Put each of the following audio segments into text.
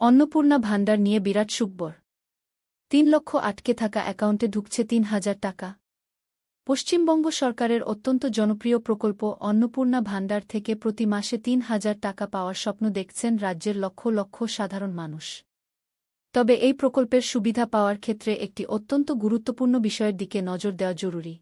অন্নপূর্ণা ভাণ্ডার নিয়ে বিরাট সুখবর। ৩ লক্ষ আটকে থাকা অ্যাকাউন্টে ঢুকছে ৩,০০০ টাকা। পশ্চিমবঙ্গ সরকারের অত্যন্ত জনপ্রিয় প্রকল্প অন্নপূর্ণা ভাণ্ডার থেকে প্রতি মাসে ৩,০০০ টাকা পাওয়ার স্বপ্ন দেখছেন রাজ্যের লক্ষ লক্ষ সাধারণ মানুষ। তবে এই প্রকল্পের সুবিধা পাওয়ার ক্ষেত্রে একটি অত্যন্ত গুরুত্বপূর্ণ বিষয়ের দিকে নজর দেওয়া জরুরি।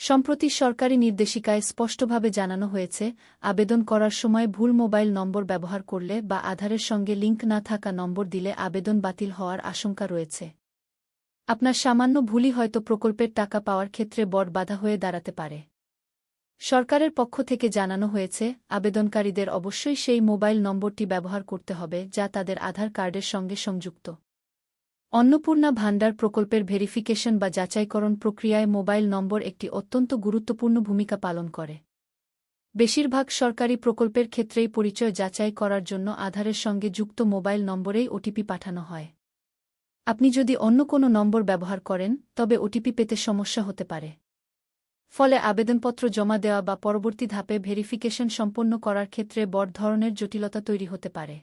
সম্প্রতি সরকারি নির্দেশিকায় স্পষ্টভাবে জানানো হয়েছে, আবেদন করার সময় ভুল মোবাইল নম্বর ব্যবহার করলে বা আধারের সঙ্গে লিঙ্ক না থাকা নম্বর দিলে আবেদন বাতিল হওয়ার আশঙ্কা রয়েছে। আপনার সামান্য ভুলই হয়তো প্রকল্পের টাকা পাওয়ার ক্ষেত্রে বড় বাধা হয়ে দাঁড়াতে পারে। সরকারের পক্ষ থেকে জানানো হয়েছে, আবেদনকারীদের অবশ্যই সেই মোবাইল নম্বরটি ব্যবহার করতে হবে যা তাদের আধার কার্ডের সঙ্গে সংযুক্ত। অন্নপূর্ণা ভাণ্ডার প্রকল্পের ভেরিফিকেশন বা যাচাইকরণ প্রক্রিয়ায় মোবাইল নম্বর একটি অত্যন্ত গুরুত্বপূর্ণ ভূমিকা পালন করে। বেশিরভাগ সরকারি প্রকল্পের ক্ষেত্রেই পরিচয় যাচাই করার জন্য আধারের সঙ্গে যুক্ত মোবাইল নম্বরেই ওটিপি পাঠানো হয়। আপনি যদি অন্য কোনো নম্বর ব্যবহার করেন, তবে ওটিপি পেতে সমস্যা হতে পারে। ফলে আবেদনপত্র জমা দেওয়া বা পরবর্তী ধাপে ভেরিফিকেশন সম্পন্ন করার ক্ষেত্রে বড় ধরনের জটিলতা তৈরি হতে পারে।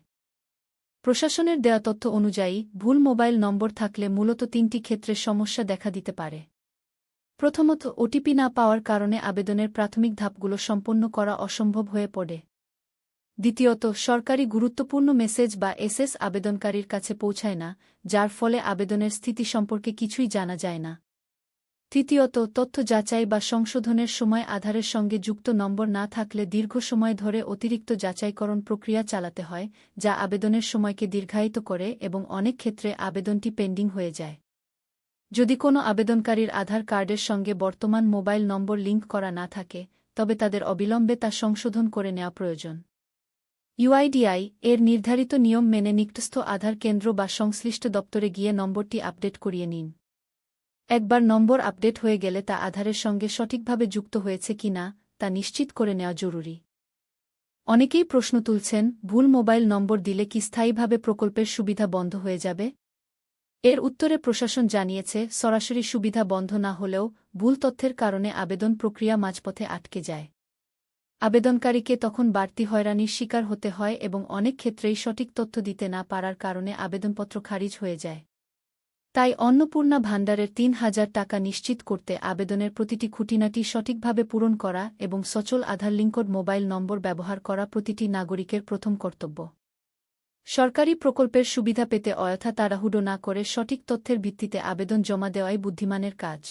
প্রশাসনের দেয়া তথ্য অনুযায়ী, ভুল মোবাইল নম্বর থাকলে মূলত ৩টি ক্ষেত্রে সমস্যা দেখা দিতে পারে। প্রথমত, ওটিপি না পাওয়ার কারণে আবেদনের প্রাথমিক ধাপগুলো সম্পন্ন করা অসম্ভব হয়ে পড়ে। দ্বিতীয়ত, সরকারি গুরুত্বপূর্ণ মেসেজ বা এসএস আবেদনকারীর কাছে পৌঁছায় না, যার ফলে আবেদনের স্থিতি সম্পর্কে কিছুই জানা যায় না। তৃতীয়ত, তথ্য যাচাই বা সংশোধনের সময় আধারের সঙ্গে যুক্ত নম্বর না থাকলে দীর্ঘ সময় ধরে অতিরিক্ত যাচাইকরণ প্রক্রিয়া চালাতে হয়, যা আবেদনের সময়কে দীর্ঘায়িত করে এবং অনেক ক্ষেত্রে আবেদনটি পেন্ডিং হয়ে যায়। যদি কোনো আবেদনকারীর আধার কার্ডের সঙ্গে বর্তমান মোবাইল নম্বর লিঙ্ক করা না থাকে, তবে তাদের অবিলম্বে তা সংশোধন করে নেওয়া প্রয়োজন। ইউআইডিআই এর নির্ধারিত নিয়ম মেনে নিকটস্থ আধার কেন্দ্র বা সংশ্লিষ্ট দপ্তরে গিয়ে নম্বরটি আপডেট করিয়ে নিন। একবার নম্বর আপডেট হয়ে গেলে তা আধারের সঙ্গে সঠিকভাবে যুক্ত হয়েছে কিনা তা নিশ্চিত করে নেওয়া জরুরি। অনেকেই প্রশ্ন তুলছেন, ভুল মোবাইল নম্বর দিলে কি স্থায়ীভাবে প্রকল্পের সুবিধা বন্ধ হয়ে যাবে? এর উত্তরে প্রশাসন জানিয়েছে, সরাসরি সুবিধা বন্ধ না হলেও ভুল তথ্যের কারণে আবেদন প্রক্রিয়া মাঝপথে আটকে যায়। আবেদনকারীকে তখন বাড়তি হয়রানির শিকার হতে হয় এবং অনেক ক্ষেত্রেই সঠিক তথ্য দিতে না পারার কারণে আবেদনপত্র খারিজ হয়ে যায়। তাই অন্নপূর্ণা ভাণ্ডারের ৩,০০০ টাকা নিশ্চিত করতে আবেদনের প্রতিটি খুঁটিনাটি সঠিকভাবে পূরণ করা এবং সচল আধার লিঙ্কড মোবাইল নম্বর ব্যবহার করা প্রতিটি নাগরিকের প্রথম কর্তব্য। সরকারি প্রকল্পের সুবিধা পেতে অযথা তাড়াহুড়ো না করে সঠিক তথ্যের ভিত্তিতে আবেদন জমা দেওয়াই বুদ্ধিমানের কাজ।